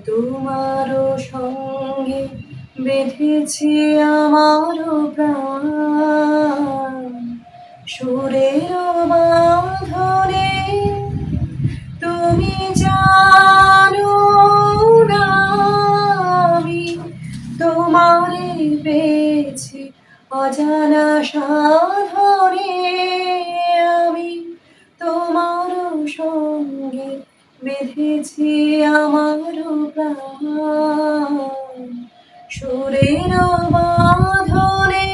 তোমারও সঙ্গে বেঁধেছি আমারও প্রাণ, সুরের বাঁধনে তুমি জানো না আমি তোমারে পেয়েছি অজানা সাধনে, আমি তোমারও সঙ্গে বেঁধেছি আমারও প্রাণ, সুরের বাঁধনে।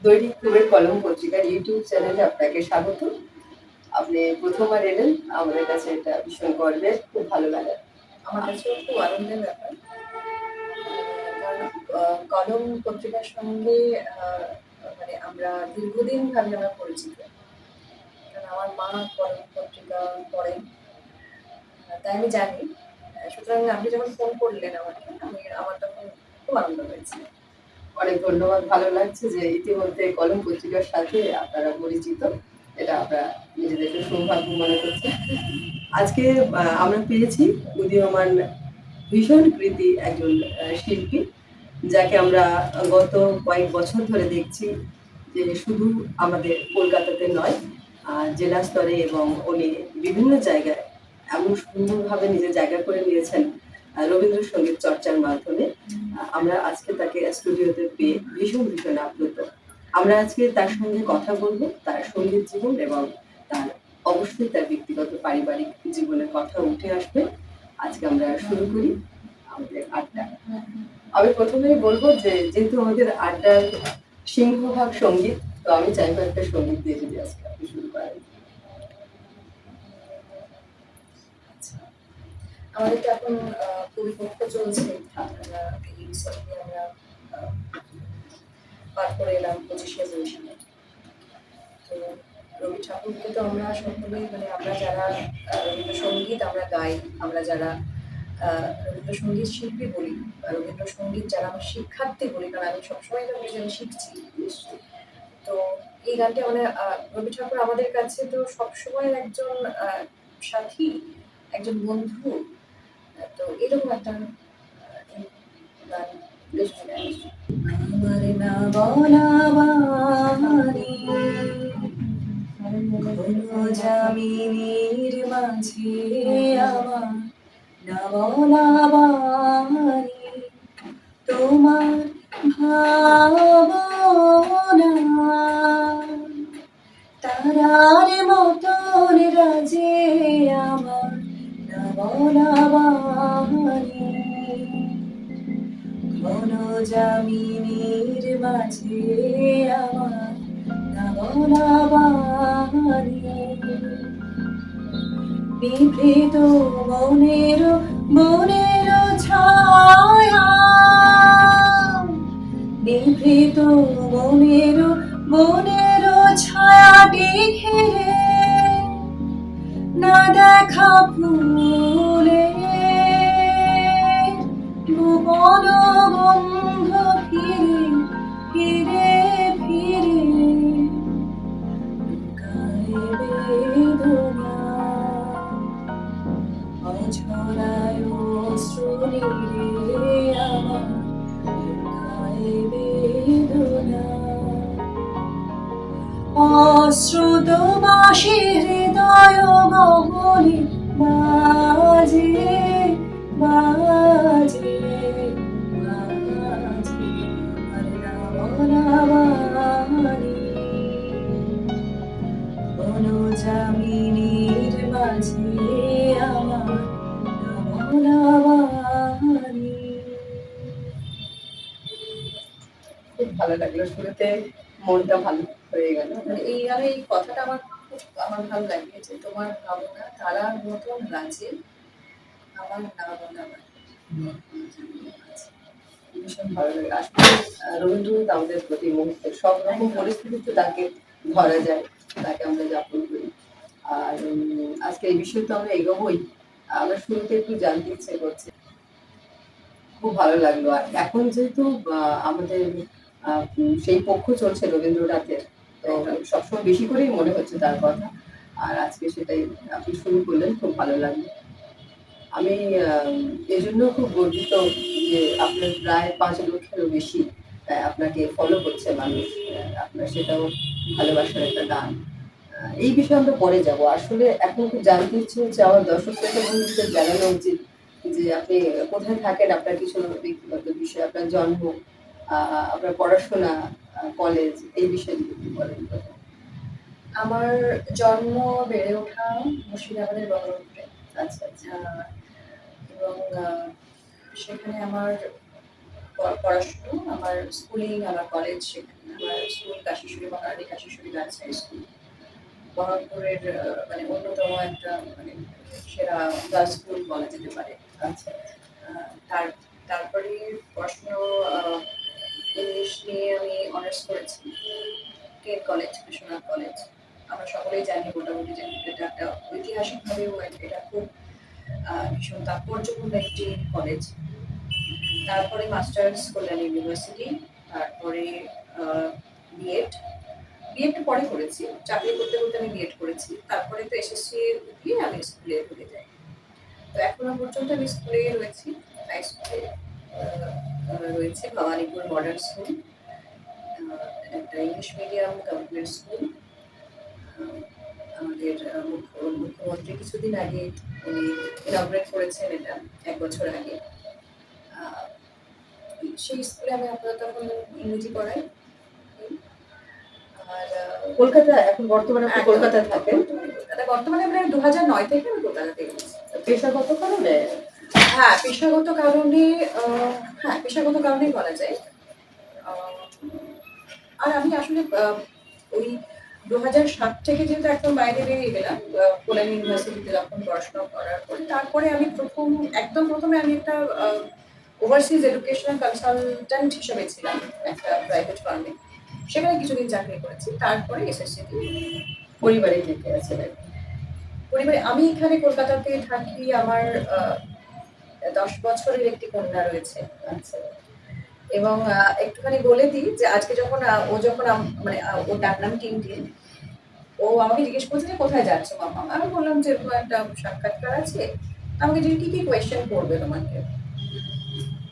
দৈনিক পূবের কলম পত্রিকার ইউটিউব চ্যানেলে আপনাকে স্বাগত। আপনি প্রথমবার এলেন, আমাদের কাছে এটা ভীষণ গর্বের, খুব ভালো লাগে। আমার কাছেও খুব আনন্দের ব্যাপার, কারণ কলম পত্রিকার সঙ্গে মানে আমরা দীর্ঘদিন ভাবে আমরা পরিচিত, কারণ আমার মা কলম পত্রিকা পড়েন, তাই আমি জানি। সুতরাং আপনি যখন ফোন করলেন আমাকে, আমার তখন খুব আনন্দ হয়েছে। অনেক ধন্যবাদ, ভালো লাগছে যে ইতিমধ্যে কলম পত্রিকার সাথে আপনারা পরিচিত, এটা আমরা নিজেদেরকে সৌভাগ্য মনে করছি। আজকে আমরা পেয়েছি উদীয়মান ভীষণ কৃতি একজন শিল্পী, যাকে আমরা গত কয়েক বছর ধরে দেখছি যে শুধু আমাদের কলকাতাতে নয়, জেলা স্তরে এবং উনি বিভিন্ন জায়গায় এমন সুন্দরভাবে নিজের জায়গা করে নিয়েছেন রবীন্দ্রসঙ্গীত চর্চার মাধ্যমে। আমরা আজকে তাকে স্টুডিওতে পেয়ে ভীষণ ভীষণ আপ্লুত। আমরা আজকে তার সঙ্গে কথা বলবো, তার সঙ্গীত জীবন এবং তার অবশ্যই তার ব্যক্তিগত পারিবারিক জীবনের কথা উঠে আসবে। আজকে আমরা শুরু করি আমাদের আড্ডা। আমি প্রথমেই বলবো যে যেহেতু আমাদের আড্ডার সিংহভাগ সঙ্গীত, তো আমি চাইবো একটা সঙ্গীত দিয়ে যদি আজকে আপনি শুরু করেন। আমাদের তো এখন পরিপক্ষ চলছে, আমরা পার করে এলাম 25শে বৈশাখে। তো রবি ঠাকুরকে তো আমরা সকলেই, মানে আমরা যারা রবীন্দ্রসঙ্গীত আমরা গাই, আমরা যারা রবীন্দ্রসঙ্গীত শিল্পী বলি, রবীন্দ্রসঙ্গীত যারা আমরা শিক্ষার্থী বলি, কারণ আমি সবসময় তো বলি যে আমি শিখছি। তো এই গানটা মানে রবি ঠাকুর আমাদের কাছে তো সবসময় একজন সাথী, একজন বন্ধু। তো এরকম একটা গান আমার না বলা বাণী জামিনীর মাঝে, আমার না বলা বাণী তোমার ভাবনা, তারার মতন রাজে আমার না বলা বাণী, ঘন জামিনীর মাঝে আমার না বলা বাণী, বিভৃত মনের ছায়া, বিভৃত মনের ছায়াটি ঘিরে না দেখা ফুলে ভুবন বন্ধ ফিরে ফিরে ফিরে গায়ে বেদনা, অঝরায় অশ্রুনীরে আমার গায়ে বেদনা, অশ্রুত বাঁশি হৃদয় গহনে বাজে বাজে বাজে, আর না বলা বাণী ঘন জামিনীর মাঝে আমার না বলা বাণী। খুব ভালো লাগলো, শুরুতে মনটা ভালো হয়ে গেল। এই গানে এই কথাটা আমার ভালো লাগে যে তোমার ভাবনা তারার মতন রাজে আমার না বলা বাণী। ভীষণ ভালো লাগে। আসলে রবীন্দ্রনাথ আমাদের প্রতি মুহূর্তে সব রকম পরিস্থিতিতে তাকে ধরা যায়, তাকে আমরা যাপন করি। আর আজকে এই বিষয়ে তো আমরা এগোবই। আমরা শুরুতে একটু জানতে ইচ্ছে করছে, খুব ভালো লাগলো। আর এখন যেহেতু আমাদের সেই পক্ষ চলছে রবীন্দ্রনাথের, তো সবসময় বেশি করেই মনে হচ্ছে তার কথা। আর আজকে সেটাই আপনি শুরু করলেন, খুব ভালো লাগলো। আমি এজন্য খুব গর্বিত যে আপনার প্রায় ৫ লক্ষেরও বেশি আপনাকে ফলো করছে মানুষ। আপনার সেটাও ভালোবাসার একটা গান। এই বিষয়ে আমরা পরে যাব। আসলে এখন খুব জানতে ইচ্ছে হচ্ছে আমার দর্শক শ্রোতা বন্ধুদের জানানো উচিত যে আপনি কোথায় থাকেন, আপনার কিছু ব্যক্তিগত বিষয়, আপনার জন্ম, আ আপনার পড়াশোনা, কলেজ এই বিষয়ে যদি একটু বলেন প্রথম। আমার জন্ম বেড়ে ওঠা মুর্শিদাবাদের বহরমপুরে। আচ্ছা, আচ্ছা। এবং সেখানে আমার পড়াশুনো, আমার স্কুলিং, আমার কলেজ সেখানে। আমার স্কুল কাশীশ্বরী মহারানী কাশীশ্বরী গার্লস হাই স্কুল। বহরমপুরের মানে অন্যতম একটা মানে সেরা গার্লস স্কুল বলা যেতে পারে। আচ্ছা। তার তারপরে পড়াশুনো ইংলিশ নিয়ে আমি অনার্স করেছি। কেন কলেজ, বিশ্বনাথ কলেজ। আমরা সকলেই জানি মোটামুটি যে এটা একটা ঐতিহাসিকভাবেও এটা খুব ভীষণ তাৎপর্যপূর্ণ একটি কলেজ। তারপরে মাস্টার্স কল্যাণ ইউনিভার্সিটি, তারপরে বিএড। বিএডটা পরে করেছি, চাকরি করতে করতে আমি বিএড করেছি। তারপরে তো এসএসসি দিয়ে আমি স্কুলে ঢুকে যাই। তো এখনো পর্যন্ত আমি স্কুলে রয়েছি, হাই স্কুলে রয়েছে ভবানীপুর মডার্ন স্কুল, একটা ইংলিশ মিডিয়াম গভর্নমেন্ট স্কুল। আমাদের মুখ্যমন্ত্রী কিছুদিন আগে উনি ইনঅগ্রেট করেছেন এটা ১ বছর আগে। সেই স্কুলে আমি আপাতত এখন ইংরেজি পড়াই। আর কলকাতা এখন বর্তমানে আপনি কলকাতায় থাকেন? বর্তমানে প্রায় ২০০৯ থেকে আমি কলকাতাতে রয়েছি। পেশাগত কারণে? হ্যাঁ, পেশাগত কারণে হ্যাঁ, পেশাগত কারণেই বলা যায়। আর আমি আসলে ওই ২০০৭ থেকে যেহেতু একদম বাইরে বেরিয়ে গেলাম, কল্যাণ ইউনিভার্সিটিতে যখন পড়াশোনা করার পরে, তারপরে আমি একদম প্রথমে আমি একটা ওভারসিজ এডুকেশনাল কনসালট্যান্ট হিসেবে ছিলাম একটা প্রাইভেট ফার্মে। সেখানে কিছুদিন চাকরি করেছি। তারপরে এসএসসি দিয়ে পরিবারে কে কে আছেন? পরিবারে আমি এখানে কলকাতাতে থাকি। আমার ১০ বছরের একটি কন্যা রয়েছে। আচ্ছা। এবং একটুখানি বলে দিই যে আজকে যখন ও যখন মানে ওর ডাকনাম টিনটিন, ও আমাকে জিজ্ঞেস করছে যে কোথায় যাচ্ছ মামা। আমি বললাম যে এরকম একটা সাক্ষাৎকার আছে। আমাকে যে কি কি কোয়েশ্চেন করবে তোমাকে,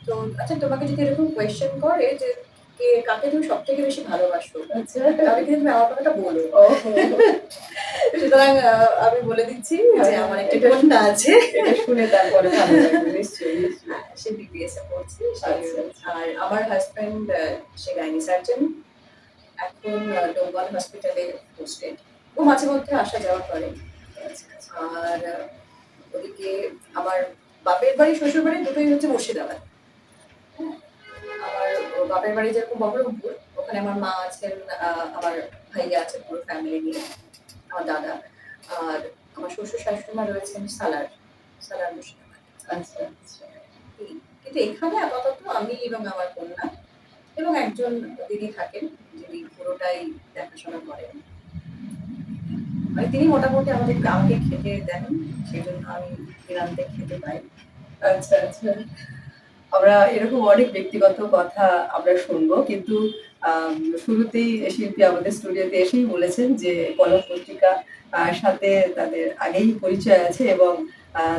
তো আচ্ছা তোমাকে যদি এরকম কোয়েশ্চেন করে যে কাকে তুমি সব থেকে বেশি ভালোবাসো, আচ্ছা। তাহলে কিন্তু তুমি আমার কথাটা বলো। সুতরাং আমি বলে দিচ্ছি যে আমার একটা কন্যা আছে। এটা শুনে তারপরে ভালো লাগবে নিশ্চয়ই। সে বিবিএস এ পড়ছে। আচ্ছা। আর আমার হাজব্যান্ড সে গাইনি সার্জন, এখন ডোমবাল হসপিটালে পোস্টেড। ও মাঝে মধ্যে আসা যাওয়া করে। আর ওদিকে আমার বাপের বাড়ি শ্বশুর বাড়ি দুটোই হচ্ছে মুর্শিদাবাদ। আমার বাপের বাড়ি যেরকম বহরমপুর, ওখানে আমার মা আছেন, আমার ভাইয়া আছে পুরো ফ্যামিলি নিয়ে, আমার দাদা। আর আমার শ্বশুর শাশুড়ি রয়েছেন সালার মুর্শিদাবাদ। আচ্ছা, আচ্ছা। কিন্তু এখানে আপাতত আমি এবং আমার কন্যা এবং একজন দিদি থাকেন, যিনি পুরোটাই দেখাশোনা করেন। মানে তিনি মোটামুটি আমাকে খেতে দেন, সেই জন্য আমি নিরান্তে খেতে পাই। আচ্ছা, আচ্ছা। আমরা এরকম অনেক ব্যক্তিগত কথা আমরা শুনবো, কিন্তু শুরুতেই শিল্পী আমাদের স্টুডিওতে এসেই বলেছেন যে কলম পত্রিকা সাথে তাদের আগেই পরিচয় আছে এবং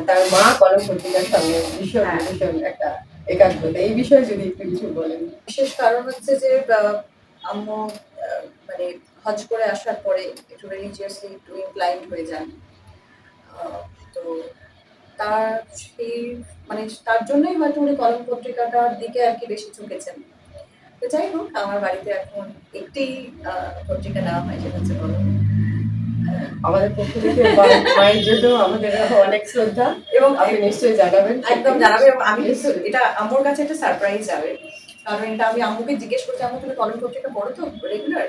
তার মা কলম পত্রিকার সঙ্গে ভীষণ ভীষণ একটা একাগ্রতা। এই বিষয়ে যদি একটু কিছু বলেন। বিশেষ কারণ হচ্ছে যে আম্মু মানে হজ করে আসার পরে একটু রিলিজিয়াসলি একটু ইনক্লাইন্ড হয়ে যান। তো তার সেই মানে তার জন্যই হয়তো উনি কলম পত্রিকাটার দিকে আর কি বেশি ঝুঁকেছেন। তো যাই হোক, আমার বাড়িতে এখন একটি পত্রিকা নেওয়া হয়, সেটা হচ্ছে কলম। আমাদের পক্ষ থেকে মায়ের জন্য আমাদের অনেক শ্রদ্ধা এবং আপনি নিশ্চয়ই জানাবেন। একদম জানাবে। আমি কিন্তু এটা আম্মুর কাছে একটা সারপ্রাইজ যাবে, কারণ এটা আমি আম্মুকে জিজ্ঞেস করছি, আম্মু তুমি কলম পত্রিকা পড়ো তো রেগুলার?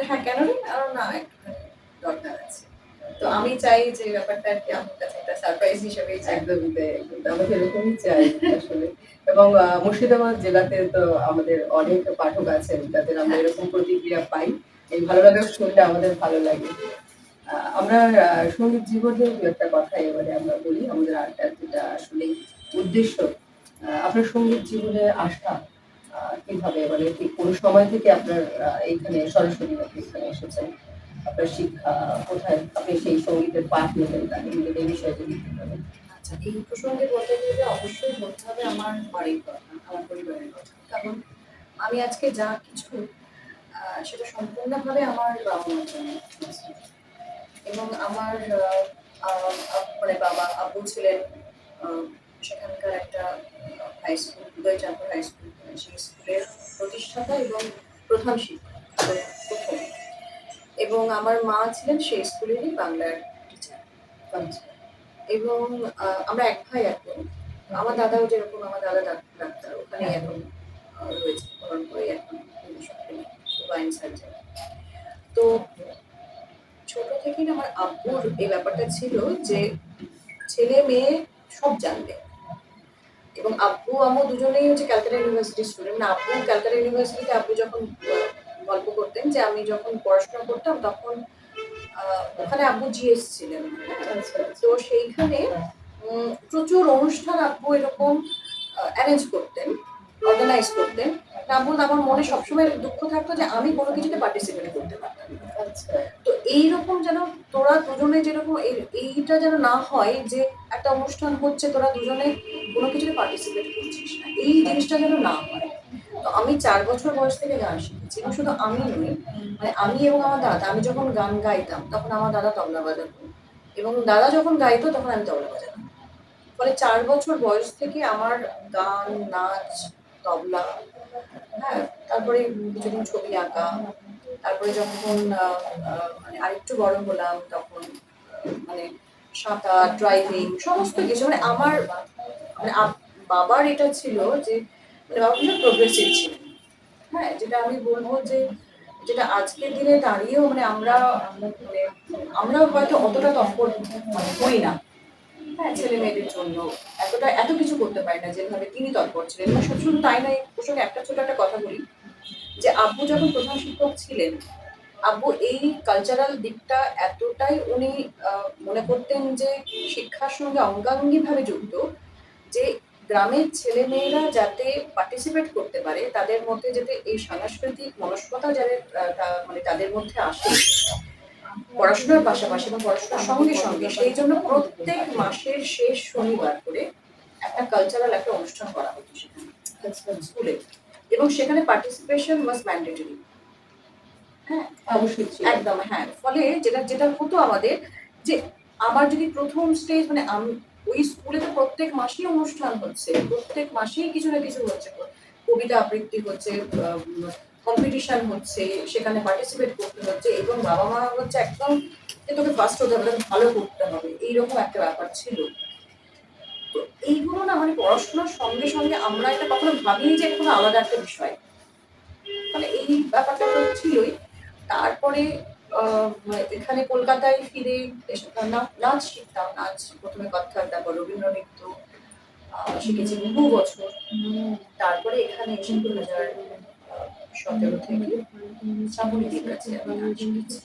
হ্যাঁ, কেন রে? না, একটুখানি দরকার আছে। তো আমি চাই যে ব্যাপারটা আর কি আম্মুর কাছে একটা সারপ্রাইজ হিসেবে। একদমই তাই, আমাকে এরকমই চাই আসলে। এবং মুর্শিদাবাদ জেলাতে তো আমাদের অনেক পাঠক আছেন, যাদের আমরা এরকম প্রতিক্রিয়া পাই। এই ভালো লাগা শুনলে আমাদের ভালো লাগে। আমরা সঙ্গীত জীবনের একটা কথা এবারে আমরা বলি, আমাদের আড্ডার যেটা আসলে উদ্দেশ্য। আপনার সঙ্গীত জীবনে আসা কিভাবে, মানে ঠিক কোন সময় থেকে আপনার এইখানে সরাসরি এখানে এসেছেন? আপনার শিক্ষা কোথায়? আপনি সেই সঙ্গীতের পাঠ নিলেন, তাকে নিলেন, এই বিষয়ে যদি একটু বলেন। আচ্ছা, আচ্ছা, এই প্রসঙ্গে বলতে গেলে অবশ্যই বলতে হবে আমার বাড়ির কথা, আমার পরিবারের কথা। কারণ আমি আজকে যা কিছু সেটা সম্পূর্ণভাবে আমার বাবা-মার জন্য। এবং আমার মানে বাবা, আব্বু ছিলেন আ সেখানকার একটা high school, Udaychandpur high school. সেই স্কুলের প্রতিষ্ঠাতা এবং প্রধান শিক্ষক, ১ম। এবং আমার মা ছিলেন সেই স্কুলেরই বাংলার টিচার। আচ্ছা। এবং আমরা এক ভাই এক বোন। আমার দাদাও যেরকম, আমার দাদা ডাক্তার, ওখানেই এখন রয়েছে, করার পরে এখন বাইন সার্জন। তো ছোট থেকেই না আমার আব্বুর এই ব্যাপারটা ছিল যে ছেলে মেয়ে সব জানবে। এবং আব্বু আম্মু দুজনেই হচ্ছে ক্যালকাটা ইউনিভার্সিটি স্টুডেন্ট। মানে আব্বু ক্যালকাটা ইউনিভার্সিটিতে, আব্বু যখন গল্প করতেন যে আমি যখন পড়াশোনা করতাম তখন ওখানে আব্বু জিএস ছিলেন। তো সেইখানে প্রচুর অনুষ্ঠান আব্বু এরকম অ্যারেঞ্জ করতেন, অর্গানাইজ করতেন। আব্বুর আমার মনে সবসময় দুঃখ থাকতো যে আমি কোনো কিছুতে পার্টিসিপেট করতে পারতাম না। আচ্ছা। তো এইরকম যেন তোরা দুজনে যেরকম এইটা যেন না হয় যে একটা অনুষ্ঠান হচ্ছে, তোরা দুজনে কোনো কিছুতে পার্টিসিপেট করছিস না, এই জিনিসটা যেন না হয়। তো আমি 4 বছর বয়স থেকে গান শিখেছি। এবং শুধু আমি নই, মানে আমি এবং আমার দাদা, আমি যখন গান গাইতাম তখন আমার দাদা তবলা বাজাতো এবং দাদা যখন গাইতো তখন আমি তবলা বাজাতাম। ফলে 4 বছর বয়স থেকে আমার গান, নাচ, তবলা, হ্যাঁ, তারপরে কিছুদিন ছবি আঁকা। তারপরে যখন মানে আরেকটু বড় হলাম তখন মানে সাঁতার, ড্রাইভিং, সমস্ত কিছু। মানে আমার মানে বাবার এটা ছিল যে মানে বাবা ভীষণ প্রোগ্রেসিভ ছিলেন। হ্যাঁ, যেটা আমি বলবো যে যেটা আজকের দিনে দাঁড়িয়েও মানে আমরাও হয়তো অতটা তৎপর মানে হই না। হ্যাঁ, ছেলে মেয়েদের জন্য এত কিছু করতে পারি না যেভাবে তিনি তৎপর ছিলেন। এবং শুধু তাই নয়, এই প্রসঙ্গে একটা ছোট একটা কথা বলি যে আব্বু যখন প্রধান শিক্ষক ছিলেন, আব্বু এই কালচারাল দিকটা এতটাই উনি মনে করতেন যে শিক্ষার সঙ্গে অঙ্গাঙ্গিভাবে যুক্ত, যে গ্রামের ছেলে মেয়েরা যাতে পার্টিসিপেট করতে পারে, তাদের মধ্যে যাতে এই সাংস্কৃতিক মনস্কতা যাদের মানে তাদের মধ্যে আসে পড়াশোনার পাশাপাশি এবং পড়াশোনার সঙ্গে সঙ্গে, সেই জন্য প্রত্যেক মাসের শেষ শনিবার করে একটা কালচারাল একটা অনুষ্ঠান করা হতো সেখানে স্কুলে। এবং সেখানে পার্টিসিপেশন ওয়াজ ম্যান্ডেটরি। হ্যাঁ, অবশ্যই ছিল। একদম, হ্যাঁ। ফলে যেটা যেটা হতো আমাদের যে আমার যদি প্রথম স্টেজ মানে আমি ওই স্কুলে তো প্রত্যেক মাসেই অনুষ্ঠান হচ্ছে, প্রত্যেক মাসেই কিছু না কিছু হচ্ছে, কবিতা আবৃত্তি হচ্ছে, কম্পিটিশন হচ্ছে, সেখানে পার্টিসিপেট করতে হচ্ছে এবং বাবা মা হচ্ছে একদম যে তোকে ফার্স্ট হতে হবে, তোকে ভালো করতে হবে, এইরকম একটা ব্যাপার ছিল। তো এইগুলো না মানে পড়াশোনার সঙ্গে সঙ্গে আমরা এটা কখনো ভাবিনি যে কোনো আলাদা একটা বিষয়। মানে এই ব্যাপারটা তো ছিলই। তারপরে এখানে কলকাতায় ফিরে নাচ শিখতাম। নাচ প্রথমে কত্থক, তারপর রবীন্দ্র নৃত্য শিখেছি বহু বছর। তারপরে এখানে এসে 2017 থেকে শ্রাবণীদির কাছে আমি নাচ শিখেছি।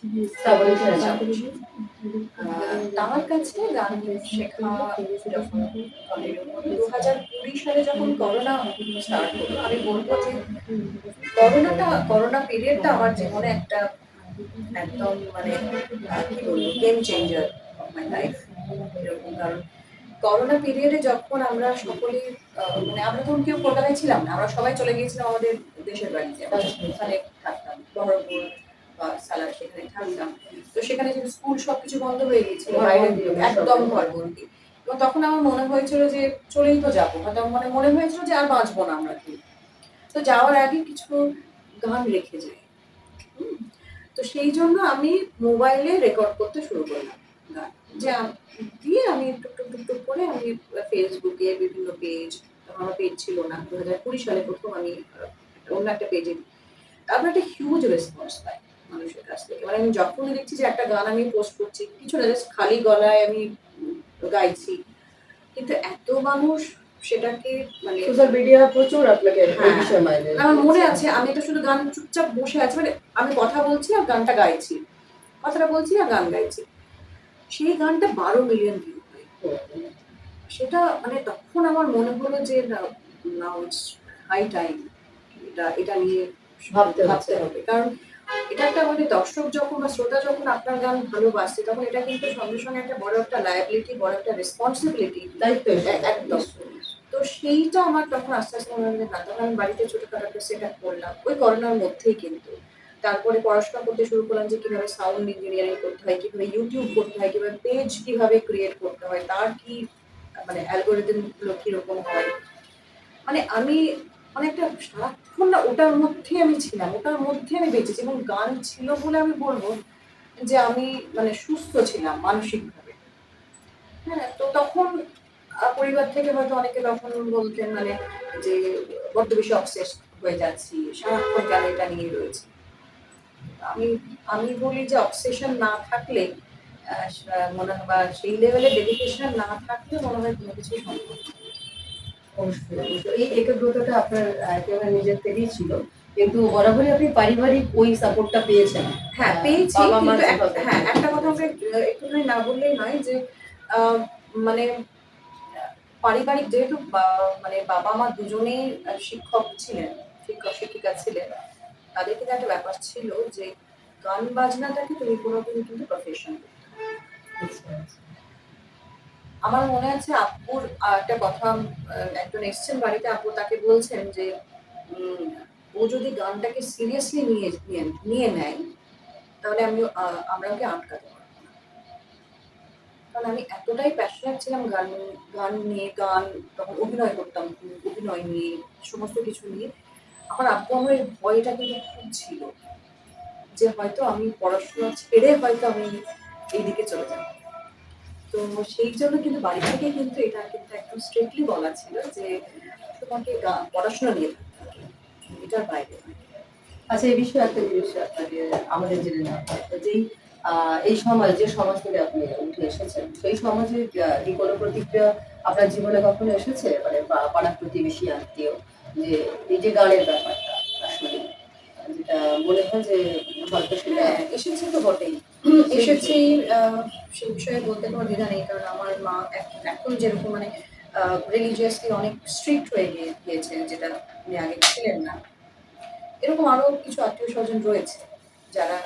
তার কাছে গান শেখা যখন 2020 সালে যখন করোনা স্টার্ট হলো, আমি বলবো যে করোনা পিরিয়ডটা আমার জীবনে একটা একদম মানে কি বলবো, game changer of my life এরকম। কারণ করোনা পিরিয়ডে যখন আমরা সকলে মানে আমরা তখন কেউ কলকাতায় ছিলাম না, আমরা সবাই চলে গিয়েছিলাম আমাদের দেশের বাড়িতে। আমরা ওখানে থাকতাম, বহরমপুর বা সালার, সেখানে থাকতাম। তো সেখানে যেহেতু স্কুল সবকিছু বন্ধ হয়ে গিয়েছিল, বাইরে একদম ঘরবন্দি। এবং তখন আমার মনে হয়েছিল যে চলেই তো যাবো, হয়তো মানে মনে হয়েছিল যে আর বাঁচবো না আমরা কেউ। তো যাওয়ার আগে কিছু গান রেখে যাই। তো সেই জন্য আমি মোবাইলে রেকর্ড করতে শুরু করলাম গান। যে দিয়ে আমি টুকটুক করে আমি ফেসবুকে বিভিন্ন পেজ, তখন আমার পেজ ছিল না, 2020 সালে প্রথম আমি অন্য একটা পেজে, তারপর একটা হিউজ রেসপন্স পাই মানুষের কাছ থেকে। মানে আমি যখনই দেখছি যে একটা গান আমি পোস্ট করছি, কিছু না, জাস্ট খালি গলায় আমি গাইছি, কিন্তু এত মানুষ সেটাকে মানে সোশ্যাল মিডিয়া প্রচুর আপনাকে এই বিষয়ে মাইনে। আমার মনে আছে আমি এটা শুধু গান চুপচাপ বসে আছি, মানে আমি কথা বলছি আর গানটা গাইছি, কথাটা বলছি আর গান গাইছি। সেই গানটা 12 মিলিয়ন ভিউ হয়। সেটা মানে তখন আমার মনে হলো যে নাও ইটস হাই টাইম এটা এটা নিয়ে ভাবতে ভাবতে হবে। কারণ এটা একটা মানে দর্শক যখন বা শ্রোতা যখন আপনার গান ভালোবাসছে তখন এটা কিন্তু সঙ্গে সঙ্গে একটা বড় একটা লায়াবিলিটি, বড় একটা রেসপন্সিবিলিটি, দায়িত্ব একদম। তো সেইটা আমার তখন আস্তে আস্তে মনে হলো যে না, তখন আমি বাড়িতে ছোটখাটো একটা সেট আপ করলাম ওই করোনার মধ্যেই কিন্তু। তারপরে পড়াশোনা করতে শুরু করলাম যে কিভাবে সাউন্ড ইঞ্জিনিয়ারিং করতে হয়, কিভাবে ইউটিউব করতে হয়, কিভাবে পেজ কিভাবে ক্রিয়েট করতে হয়, তার কি মানে অ্যালগোরিদম গুলো কিরকম হয়। মানে আমি অনেকটা সারাক্ষণ না ওটার মধ্যেই আমি ছিলাম, ওটার মধ্যে আমি বেঁচেছি এবং গান ছিল বলে আমি বলবো যে আমি মানে সুস্থ ছিলাম মানসিকভাবে। হ্যাঁ, তো তখন পরিবার থেকে হয়তো অনেকে তখন বলতেন মানে যে বড্ড বেশি অবসেস হয়ে যাচ্ছি, সারাক্ষণ কেন এটা নিয়ে রয়েছে। আমি আমি বলি যে অবসেশন না থাকলে মনে হয় বা সেই লেভেলের ডেডিকেশন না থাকলে মনে হয় কোনো কিছুই সম্ভব না। অবশ্যই, অবশ্যই। এই একাগ্রতাটা আপনার একেবারে নিজের থেকেই ছিল। কিন্তু বরাবরই আপনি পারিবারিক ওই সাপোর্টটা পেয়েছেন। হ্যাঁ, পেয়েছি, বাবা-মা কিন্তু যেভাবে হ্যাঁ, একটা কথা আমরা একটুখানি না বললেই নয় যে আ মানে পারিবারিক যেহেতু মানে বাবা-মা দুজনেই শিক্ষক ছিলেন, শিক্ষক-শিক্ষিকা ছিলেন। তাদের কিন্তু একটা ব্যাপার ছিল যে গান বাজনাটাকে তুমি কোনোদিন কিন্তু প্রফেশন করতে হবে। আচ্ছা, আচ্ছা। আমার মনে আছে আব্বুর একটা কথা, একজন এসছেন বাড়িতে, আব্বু তাকে বলছেন যে উম ও যদি গানটাকে সিরিয়াসলি নিয়ে নেয় তাহলে আমরা ওকে আটকাতে পারব না। কারণ আমি এতটাই প্যাশনেট ছিলাম গান গান নিয়ে, তখন অভিনয় করতাম, অভিনয় নিয়ে, সমস্ত কিছু নিয়ে। আমার আব্বু আমার এই ভয়টা কিন্তু খুব ছিল যে হয়তো আমি পড়াশোনা ছেড়ে হয়তো আমি এইদিকে চলে যাব। তো সেই জন্য কিন্তু বাড়ি থেকে কিন্তু এটা কিন্তু একদম স্ট্রিক্টলি বলা ছিল যে তোমাকে পড়াশোনা নিয়ে থাকতে হবে, এটার বাইরে নয়। আচ্ছা, এই বিষয়ে একটা জিনিস আপনাকে আমাদের জেনে নেওয়া দরকার। যেই এই সমাজ, যে সমাজ থেকে আপনি উঠে এসেছেন, সেই সমাজে কি কোনো প্রতিক্রিয়া আপনার জীবনে কখনো এসেছে? মানে পাড়া প্রতিবেশী, আত্মীয়, যে এই যে গানের ব্যাপারটা আসলে যেটা মনে হয় যে হয়তো সেটা হ্যাঁ, এসেছে তো বটেই। সেই এসেছি, বিষয়ে আ সে বিষয়ে বলতে কোনো দ্বিধা নেই। কারণ আমার মা এখন যেরকম মানে রিলিজিয়াসলি অনেক স্ট্রিক্ট হয়ে গিয়েছেন, যেটা উনি আগে ছিলেন না। এরকম আরো কিছু আত্মীয়স্বজন রয়েছে যারা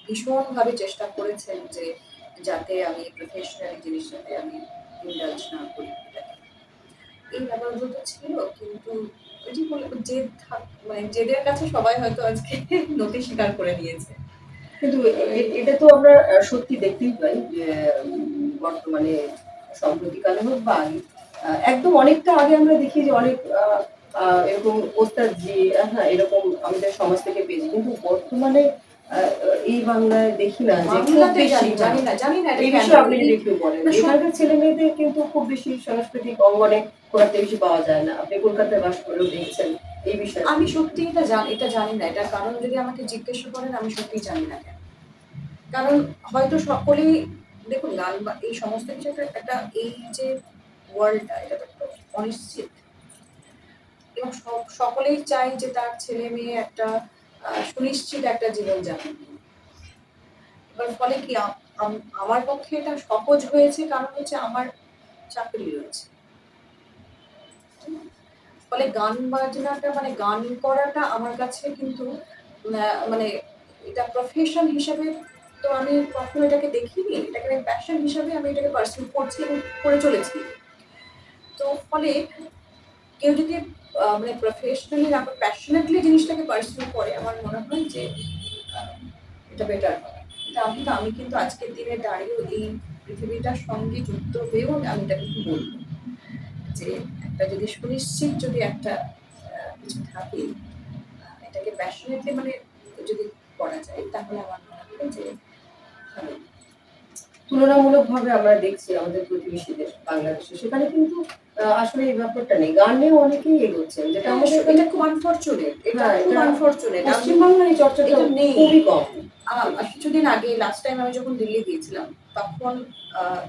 ভীষণভাবে চেষ্টা করেছেন যে যাতে আমি প্রফেশনালি জিনিসটাতে আমি ইন্ডালজ না করি এটাকে। এই ব্যাপারগুলো তো ছিল, কিন্তু ওই যে বললাম জেদ মানে জেদের কাছে সবাই হয়তো আজকে নতি স্বীকার করে নিয়েছে। কিন্তু তো এটা তো আমরা সত্যি দেখতেই পাই যে বর্তমানে সম্প্রতিকালে হোক বা আগে, একদম অনেকটা আগে আমরা দেখি যে অনেক এরকম ওস্তাদজি, হ্যাঁ, এরকম আমাদের সমাজ থেকে পেয়েছি। কিন্তু বর্তমানে এই বাংলায় দেখি না যে খুব বাংলাতে বেশি, জানি না এটা এই কেন বিষয়ে আপনি যদি একটু বলেন। না এখানকার ছেলে মেয়েদের কিন্তু খুব বেশি সাংস্কৃতিক অঙ্গনে খুব একটা বেশি পাওয়া যায় না। আপনি কলকাতায় বাস করেও দেখছেন এই বিষয়ে। আমি সত্যি এটা জানি না। এটার কারণ যদি আমাকে জিজ্ঞাসা করেন আমি সত্যিই জানি না কেন। কারণ হয়তো সকলেই দেখুন গান বা এই সমস্ত কিছু একটা এই যে ওয়ার্ল্ডটা এটা তো একটা অনিশ্চিত এবং সকলেই চায় যে তার ছেলে মেয়ে একটা সুনিশ্চিত একটা জীবন যাপন করুক। এবার ফলে কি আমার পক্ষে এটা সহজ হয়েছে কারণ হচ্ছে আমার চাকরি রয়েছে। ফলে গান বাজনাটা মানে গান করাটা আমার কাছে কিন্তু মানে এটা প্রফেশন হিসেবে তো আমি কখনো এটাকে দেখিনি, এটাকে আমি প্যাশন হিসাবে আমি এটাকে পার্সিউ করছি এবং করে চলেছি। তো ফলে কেউ যদি মানে প্রফেশনালি না প্যাশনেটলি জিনিসটাকে পার্সিউ করে আমার মনে হয় যে আহ, এটা বেটার হবে। আমি কিন্তু আজকের দিনে দাঁড়িয়েও এই পৃথিবীটার সঙ্গে যুক্ত হয়েও আমি এটা কিন্তু বলবো যে একটা যদি সুনিশ্চিত যদি একটা কিছু থাকে, এটাকে প্যাশনেটলি মানে যদি করা যায় তাহলে আমার মনে হয় যে ভালো। তুলনামূলকভাবে আমরা দেখছি আমাদের প্রতিবেশীদের বাংলাদেশে, সেখানে কিন্তু আসলে এই ব্যাপারটা নেই। গান নিয়ে অনেকেই এগোচ্ছেন, যেটা হ্যাঁ, আমাদের এটা খুব আনফরচুনেট, এটা হ্যাঁ, খুব এটা আনফরচুনেট। পশ্চিমবাংলায় এই চর্চাটা এটা নেই। খুবই কম। কিছুদিন আগে লাস্ট টাইম আমি যখন দিল্লি গিয়েছিলাম তখন আহ,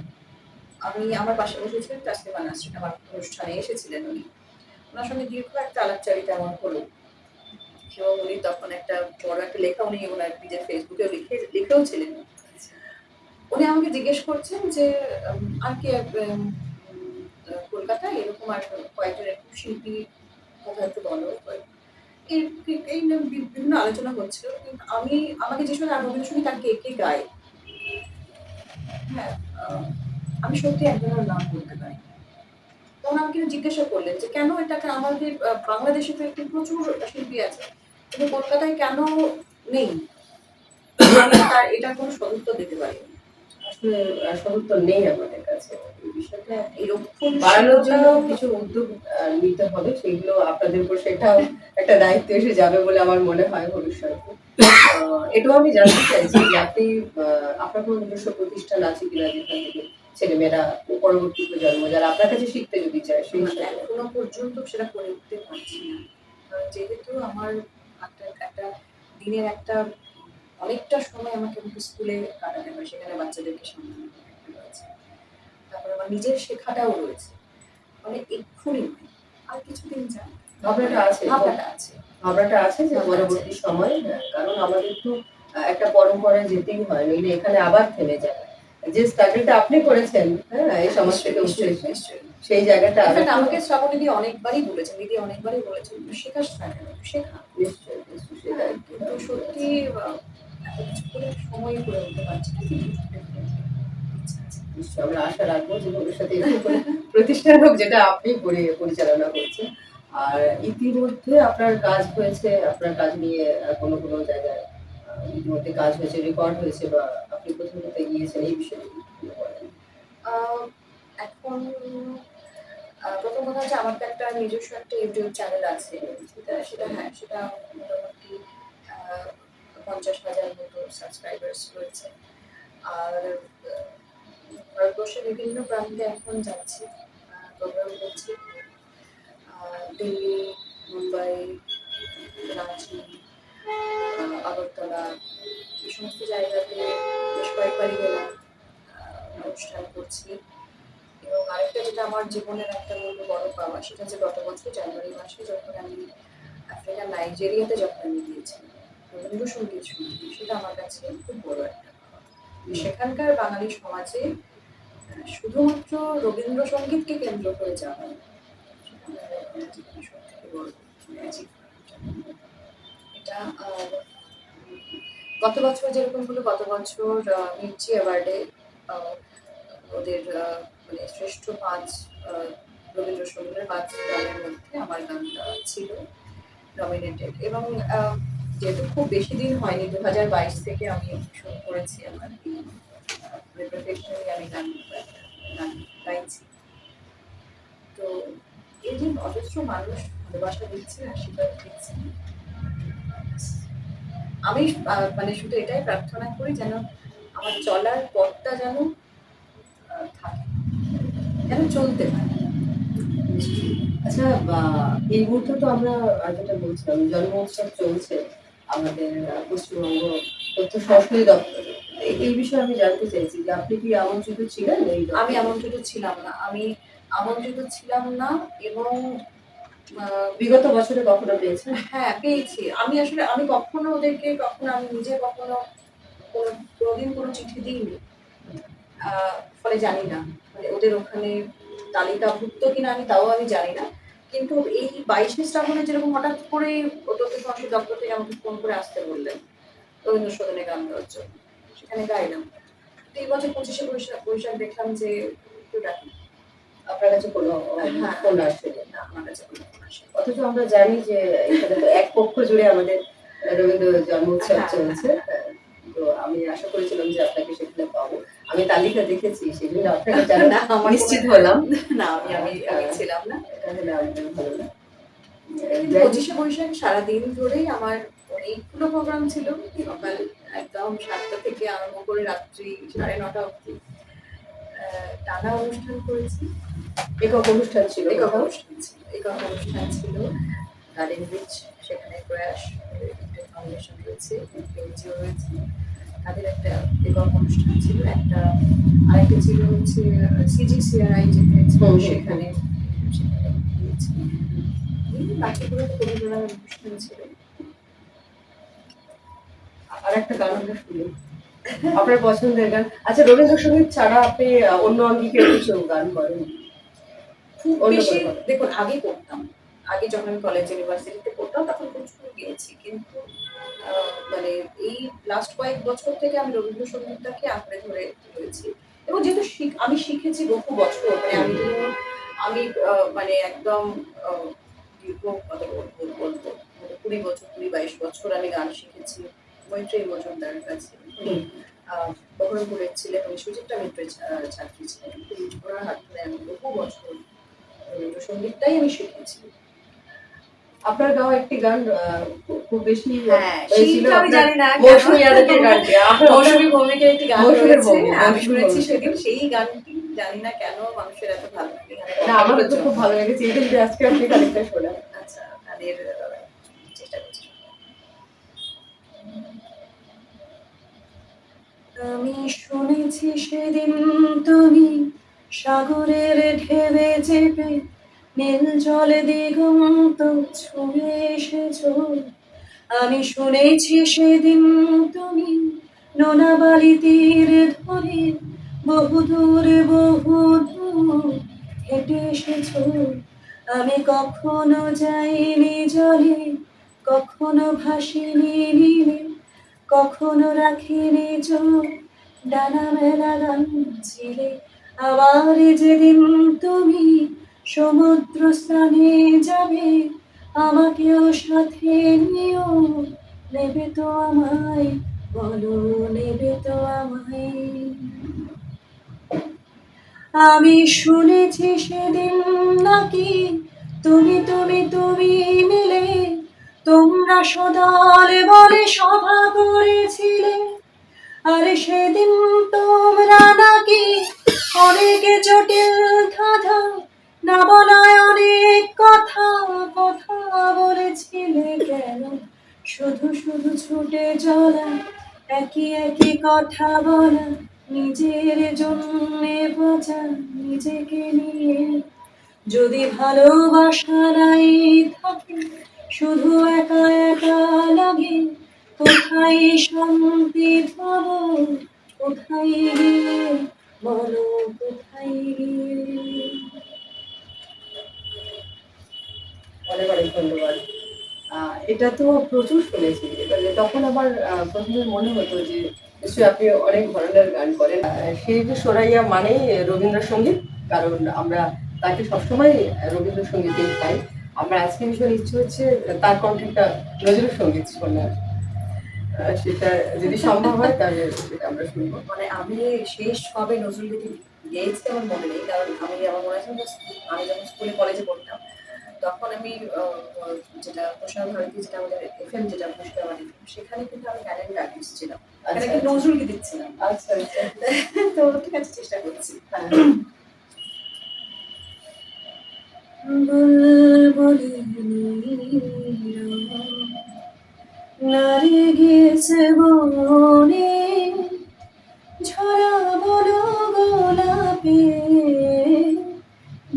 আমি আমার পাশে বসেছিলেন তাসলিমা নাসরিন, আমার অনুষ্ঠানে এসেছিলেন উনি। ওনার সঙ্গে দীর্ঘ একটা আলাপচারিতা আমার হলো এবং উনি তখন একটা বড় একটা লেখা উনি ওনার নিজের ফেসবুকে লিখেও ছিলেন। উনি আমাকে জিজ্ঞেস করছেন যে আর কি কলকাতায় এরকম আর কয়েকজন এরকম শিল্পী কথা একটু বলো। এই নিয়ে বিভিন্ন আলোচনা হচ্ছিল, কিন্তু আমাকে যে সময় রবীন্দ্রসঙ্গীত আর কে কে গায়, হ্যাঁ, আমি সত্যি একজনের নাম বলতে পারি। তখন আমাকে জিজ্ঞাসা করলেন যে কেন এটাকে আমাদের বাংলাদেশে তো একটি প্রচুর শিল্পী আছে, কিন্তু কলকাতায় কেন নেই? আমি তার এটার কোনো সদুত্তর দিতে পারিনি। আসলে সদুত্তর নেই আমাদের কাছে এই বিষয়টা। এই রক্ষণ বাড়ানোর জন্য কিছু উদ্যোগ নিতে হবে, সেগুলো আপনাদের উপর সেটাও একটা দায়িত্ব এসে যাবে বলে আমার মনে হয় ভবিষ্যতে। এটাও আমি জানতে চাইছি যে আপনি আপনার কোনো নিজস্ব প্রতিষ্ঠান আছে কিনা যেখান থেকে ছেলেমেয়েরা পরবর্তী প্রজন্ম যারা আপনার কাছে শিখতে যদি চায় সেই হিসাবে। এখনো পর্যন্ত সেটা করে উঠতে পারছি না, কারণ যেহেতু আমার একটা দিনের একটা অনেকটা সময় আমাকে স্কুলে কাটাতে হয়, সেখানে বাচ্চাদেরকে সামলানো রয়েছে, তারপর আমার নিজের শেখাটাও রয়েছে, মানে এক্ষুনি নয়, আর কিছুদিন যাক। ভাবনাটা আছে যে ভাবনা পরবর্তী সময়, কারণ আমাদের তো একটা পরম্পরায় যেতেই হয়, নইলে এখানে আবার থেমে যাবে। যে স্ট্রাগলটা আপনি করেছেন, হ্যাঁ, এই সমাজ থেকে উঠে এসে সেই জায়গাটা আমাকে শ্রাবণী অনেকবারই বলেছেন, দিদি অনেকবারই বলেছেন, শেখার স্ট্রাগল শেখা নিশ্চয়ই সেটা কিন্তু সত্যি এত কিছু করে সময় করে উঠতে পারছি না, কিন্তু নিশ্চয়ই আমরা আশা রাখবো যে ভবিষ্যতে এরকম কোনো প্রতিষ্ঠান হোক যেটা আপনি পরিচালনা করছেন। আর ইতিমধ্যে আপনার কাজ হয়েছে, আপনার কাজ নিয়ে কোনো কোনো জায়গায় ইতিমধ্যে কাজ হয়েছে, রেকর্ড হয়েছে বা আপনি কোথাও কোথায় গিয়েছেন, এই বিষয়ে যদি একটু বলেন। এখন প্রথম কথা হচ্ছে আমার তো একটা নিজস্ব একটা ইউটিউব চ্যানেল আছে, সেটা মোটামুটি 50,000 মতো সাবস্ক্রাইবার্স রয়েছে। আর ভারতবর্ষের বিভিন্ন প্রান্তে এখন যাচ্ছি, প্রোগ্রাম করছি, দিল্লি, মুম্বাই, রাঁচি, আগরতলা, এই সমস্ত জায়গাতে বেশ কয়েকবারই গেলাম, অনুষ্ঠান করছি। এবং আরেকটা যেটা আমার জীবনের একটা বড় পাওয়া, সেটা হচ্ছে গত বছর জানুয়ারি মাসে যখন আমি আফ্রিকার নাইজেরিয়াতে যখন আমি গিয়েছিলাম রবীন্দ্রসঙ্গীত শুনতে, সেটা আমার কাছে খুব বড় একটা পাওয়া। সেখানকার বাঙালি সমাজে শুধুমাত্র রবীন্দ্রসঙ্গীতকে কেন্দ্র করে যাওয়া, এটা গত বছর যেরকম হলো, গত বছর মির্চি অ্যাওয়ার্ডে ওদের মানে শ্রেষ্ঠ 5 রবীন্দ্রসঙ্গীতের 5 গানের মধ্যে আমার গানটা ছিল নমিনেটেড। এবং যেহেতু খুব বেশি দিন হয়নি, 2022 থেকে আমি শুরু করেছি আমার প্রফেশনালি আমি গান গাইছি। তো এই যে অজস্র মানুষ ভালোবাসা দিচ্ছে, আশীর্বাদ দিচ্ছে, আমি মানে শুধু এটাই প্রার্থনা করি যেন আমার চলার পথটা যেন থাকে, যেন চলতে পারে। আচ্ছা, এই মুহূর্তে তো আমরা যেটা বলছিলাম জন্ম উৎসব চলছে আমাদের পশ্চিমবঙ্গ তথ্য সংস্কৃতি দপ্তরে। এই বিষয়ে আমি জানতে চাইছি যে আপনি কি আমন্ত্রিত ছিলেন? আমি আমন্ত্রিত ছিলাম না, এবং বিগত বছরে কখনো পেয়েছেন? হ্যাঁ, পেয়েছি। আমি কখনো ওদেরকে আমি নিজে কখনো কোনোদিন কোনো চিঠি দিইনি। ফলে জানি না মানে ওদের ওখানে তালিকাভুক্ত কিনা আমি তাও আমি জানি না। কিন্তু এই 22শে শ্রাবণে যেরকম হঠাৎ করেই তথ্য সংস্কৃতি দপ্তর থেকে আমাকে ফোন করে আসতে বললেন রবীন্দ্র সদনে গান গাওয়ার জন্য, সেখানে গাইলাম। তো এই বছর 25শে বৈশাখ দেখলাম যে কেউ ডাকে, আপনার কাছে কোনো ফোন আসেনি? না, আমার কাছে কোনো ফোন আসেনি। অথচ আমরা জানি যে এখানে তো এক পক্ষ জুড়ে আমাদের রবীন্দ্র জন্ম উৎসব চলছে। তো আমি আশা করেছিলাম যে আপনাকে সেখানে পাবো। আমি তালিকা দেখেছি, সেজন্য আপনাকে জানা নিশ্চিত হলাম। না, আমি ছিলাম না। এটা হলে আমাদের ভালো না। 25শে বৈশাখ সারাদিন ধরেই আমার অনেকগুলো প্রোগ্রাম ছিল, সকাল একদম 7টা থেকে আরম্ভ করে রাত্রি 9:30 অবধি টানা অনুষ্ঠান করেছি। একক অনুষ্ঠান ছিল। গার্ডেন ব্রিজ, সেখানে প্রয়াস ফাউন্ডেশন রয়েছে, এনজিও রয়েছে, তাদের একটা একক অনুষ্ঠান ছিল। আরেকটা ছিল হচ্ছে CGCRI যেখানে ছিল, সেখানে গিয়েছি। বাকিগুলো তো রবীন্দ্রনাথ অনুষ্ঠান ছিল। আর একটা গান আমরা শুনি, আপনার পছন্দের গান। আচ্ছা, রবীন্দ্রসঙ্গীত ছাড়া আপনি অন্য অঙ্গিকে কিছু গান করেন? খুব বেশি দেখুন, আগে করতাম, আগে যখন আমি কলেজ ইউনিভার্সিটিতে পড়তাম তখন প্রচুর গেয়েছি, কিন্তু মানে এই লাস্ট কয়েক বছর থেকে আমি রবীন্দ্রসঙ্গীতটাকে আঁকড়ে ধরে রয়েছি। এবং যেহেতু আমি শিখেছি বহু বছর, মানে আমি ধরুন আমি মানে একদম দীর্ঘ কত বলবো 20 বছর 22 বছর আমি গান শিখেছি মৈত্রেয়ী মজুমদারের কাছে। বহরমপুরের ছিলেন, উনি সুচিত্রা মিত্রের ছাত্রী ছিলেন। ওনার হাত ধরে আমি বহু বছর রবীন্দ্রসঙ্গীতটাই আমি শিখেছি। আপনার গাওয়া একটি গান খুব বেশি হ্যাঁ, হয়েছিল, সেটা আমি আপনার জানি না মৌসুমী যাদবের গানটি। মৌসুমী ভৌমিকের একটি গান মৌসুমীর রয়েছে, ভৌমিক, আমি মৌসুমী শুনেছি ভৌমিক। সেদিন সেই গানটি, জানি না কেন মানুষের এত ভালো লাগে। না, আমারও তো খুব ভালো লেগেছে, এই জন্য আজকে আপনি খানিকটা শোনান। আচ্ছা, গানের চেষ্টা করছি। আমি শুনেছি সেদিন তুমি সাগরের ঢেবে চেপে নীল জলে দিগন্ত ছুঁয়ে এসেছো। আমি শুনেছি সেদিন তুমি নোনা বালি তীর ধরে বহুদূর বহুদূর হেঁটে এসেছো। আমি কখনো যাইনি জলে, কখনো ভাসিনি নীলে, কখনো রাখিনি চোখ ডানা মেলা গান ছিলে। আবার যেদিন তুমি সমুদ্র স্নানে যাবে, আমাকেও সাথে নিও, নেবে তো আমায়, বলো নেবে তো আমায়। আমি শুনেছি সেদিন নাকি তুমি তুমি তুমি মিলে তোমরা সদল বলে সভা করেছিলে। আরে সেদিন তোমরা নাকি অনেক জটিল ধাঁধা না বলায় অনেক কথা কথা বলেছিলে। কেন শুধু শুধু ছুটে চলা, একই একই কথা বলা, নিজের জন্যে বোঝা নিজেকে নিয়ে। যদি ভালোবাসা নাই থাকে, শুধু একা একা লাগে, কোথায় শান্তি পাবো, কোথায় গিয়ে বলো, কোথায় গিয়ে। অনেক অনেক ধন্যবাদ। এটা তো প্রচুর শুনেছি, এবারে তখন আমার প্রথমে মনে হতো যে নিশ্চয়ই আপনি অনেক ধরনের গান করেন। সেই যে সোরাইয়া মানেই রবীন্দ্রসঙ্গীত, কারণ আমরা তাকে সবসময় রবীন্দ্রসঙ্গীতেই পাই। আমরা আজকে ভীষণ ইচ্ছে হচ্ছে তার কণ্ঠে একটা নজরুল সঙ্গীত শোনার। সেটা যদি সম্ভব হয় তাহলে সেটা আমরা শুনবো। মানে আমি শেষ কবে নজরুলগীতি গেয়েছি আমার মনে নেই, কারণ আমার মনে আছে আমি যখন স্কুলে কলেজে পড়তাম তখন আমি যেটা প্রসার ভারতী, যেটা আমাদের এফএম, যেটা মুর্শিদাবাদ FM, সেখানে কিন্তু আমি ট্যালেন্ট আর্টিস্ট ছিলাম, এখানে কিন্তু নজরুলগীতি ছিলাম। আচ্ছা আচ্ছা। তো ঠিক আছে, চেষ্টা করছি। হ্যাঁ। বুলবুলি নারে গেছে বনে, ঝরা বলো গোলাপে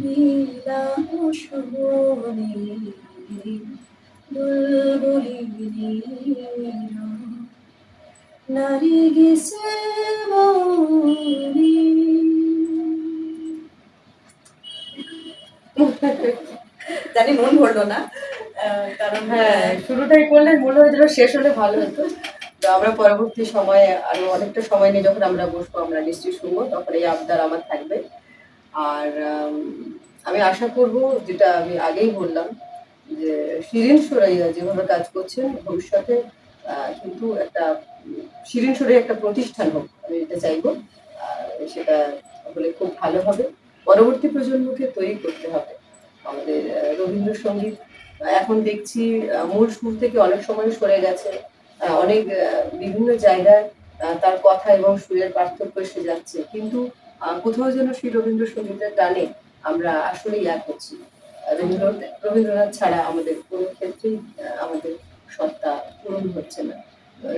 নীলাভ শোনে। বুলবুলি নারে গেছে বনে। জানি মন ভরলো না, কারণ হ্যাঁ, শুরুটাই করলে মনে হয়েছিল শেষ হলে ভালো হতো। তো আমরা পরবর্তী সময়ে আরো অনেকটা সময় নিয়ে যখন আমরা বসবো, আমরা নিশ্চয়ই শুনবো, তখন এই আবদার আমার থাকবে। আর আমি আশা করব, যেটা আমি আগেই বললাম, যে শিরিন সুরাইয়া যেভাবে কাজ করছেন, ভবিষ্যতে কিন্তু একটা শিরিন সুরাইয়া একটা প্রতিষ্ঠান হোক, আমি এটা চাইবো। সেটা হলে খুব ভালো হবে। পরবর্তী প্রজন্মকে তৈরি করতে হবে। আমাদের রবীন্দ্রসঙ্গীত এখন দেখছি মূল সুর থেকে অনেক সময় সরে গেছে। অনেক বিভিন্ন জায়গায় তার কথা এবং সুরের পার্থক্য এসে যাচ্ছে, কিন্তু কোথাও যেন সেই রবীন্দ্রসঙ্গীতের গানে আমরা আসলেই এক হচ্ছি। রবীন্দ্রনাথ ছাড়া আমাদের কোনো ক্ষেত্রেই আমাদের সত্তা পূরণ হচ্ছে না।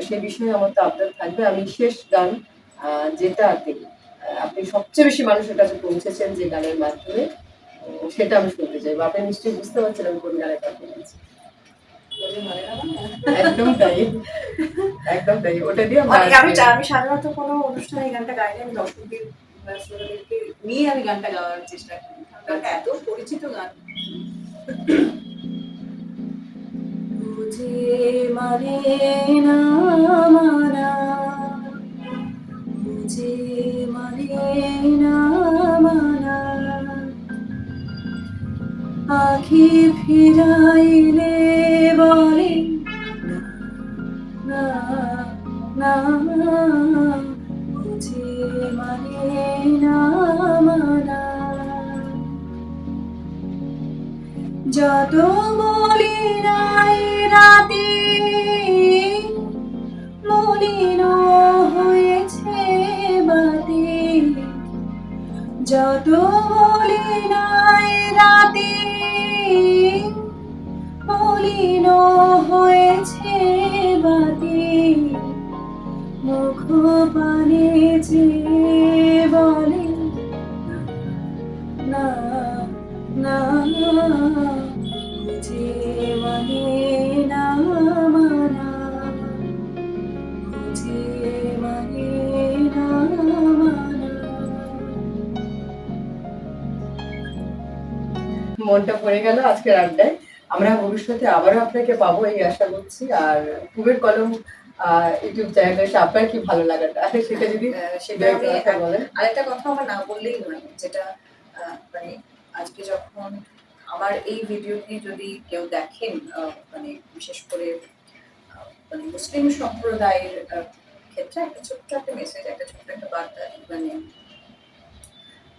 সে বিষয়ে আমার তো আবদার থাকবে। আমি শেষ গান যেটাতে আপনি সবচেয়ে বেশি মানুষের কাছে পৌঁছেছেন যে গানের মাধ্যমে, সেটা আমি শুনতে চাইবো। আপনি নিশ্চয়ই বুঝতে পারছেন আমি কোন গানের কথা বলছি। একদম তাই, একদম তাই। ওটা দিয়ে আমি সাধারণত কোনো অনুষ্ঠানে এই গানটা গাইলে আমি দর্শকদের বা শ্রোতাদেরকে নিয়ে আমি গানটা গাওয়ার চেষ্টা করি, গানটা এত পরিচিত গান। মানে না মানা, বুঝে মানে না মানা, আখি ফিরাইলে বলে না না না, বুঝে মানে না মানা। যত বলি নাই রাতে মলিন হয়েছে বাতি, যত বলি নাই রাতে মলিন হয়েছে বাতি, মুখ পানে যে বলে না না, বুঝে মানে না মানা, বুঝে মানে না মানা। মনটা ভরে গেল আজকের আড্ডায়। আমরা ভবিষ্যতে আবারও আপনাকে পাবো এই আশা করছি। আর পুবের কলম ইউটিউব চ্যানেলে এসে আপনার কি ভালো লাগাটা সেটা যদি সেটা দু একটা কথা বলেন। আরেকটা কথা আমার না বললেই নয়, যেটা মানে আজকে যখন আমার এই ভিডিওটি যদি কেউ দেখেন, মানে বিশেষ করে মানে মুসলিম সম্প্রদায়ের ক্ষেত্রে একটা ছোট্ট একটা মেসেজ, একটা ছোট্ট একটা বার্তা। মানে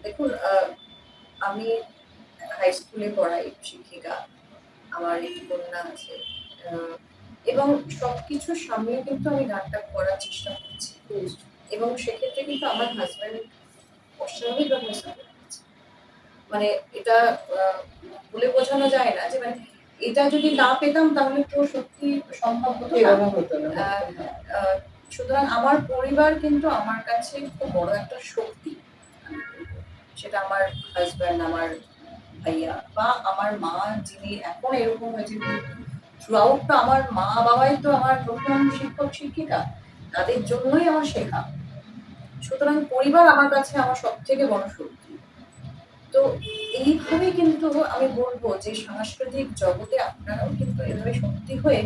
দেখুন, আমি হাই স্কুলে পড়াই, শিক্ষিকা, আমার একটি কন্যা আছে, এবং সবকিছু সামনে কিন্তু আমি গানটা করার চেষ্টা করছি, এবং সেক্ষেত্রে কিন্তু আমার হাজব্যান্ড অস্বাভাবিকভাবে সাপোর্ট করছে। মানে এটা বলে বোঝানো যায় না যে মানে এটা যদি না পেতাম তাহলে তো সত্যি সম্ভব হতো না। এভাবে হতো না। সুতরাং আমার পরিবার কিন্তু আমার কাছে খুব বড় একটা শক্তি। আমি বলবো। সেটা আমার হাজব্যান্ড, আমার ভাইয়া বা আমার মা, যিনি এখন এরকম হয়েছে, থ্রুআউট তো আমার মা বাবাই তো আমার প্রথম শিক্ষক শিক্ষিকা, তাদের জন্যই আমার শেখা। সুতরাং পরিবার আমার কাছে আমার সব থেকে বড় শক্তি। তো এইভাবে কিন্তু আমি বলবো যে সাংস্কৃতিক জগতে আপনারাও কিন্তু এভাবে শক্তি হয়ে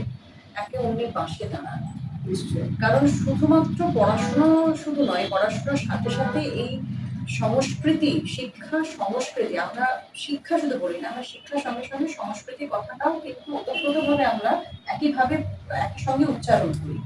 একে অন্যের পাশে দাঁড়ান। নিশ্চয়ই। কারণ শুধুমাত্র পড়াশোনা শুধু নয়, পড়াশোনার সাথে সাথে এই সংস্কৃতি, শিক্ষা, সংস্কৃতি, আমরা শিক্ষা শুধু বলি না, আমরা শিক্ষার সঙ্গে সঙ্গে সংস্কৃতি কথাটাও কিন্তু ওতপ্রোতভাবে আমরা একইভাবে একই সঙ্গে উচ্চারণ করি।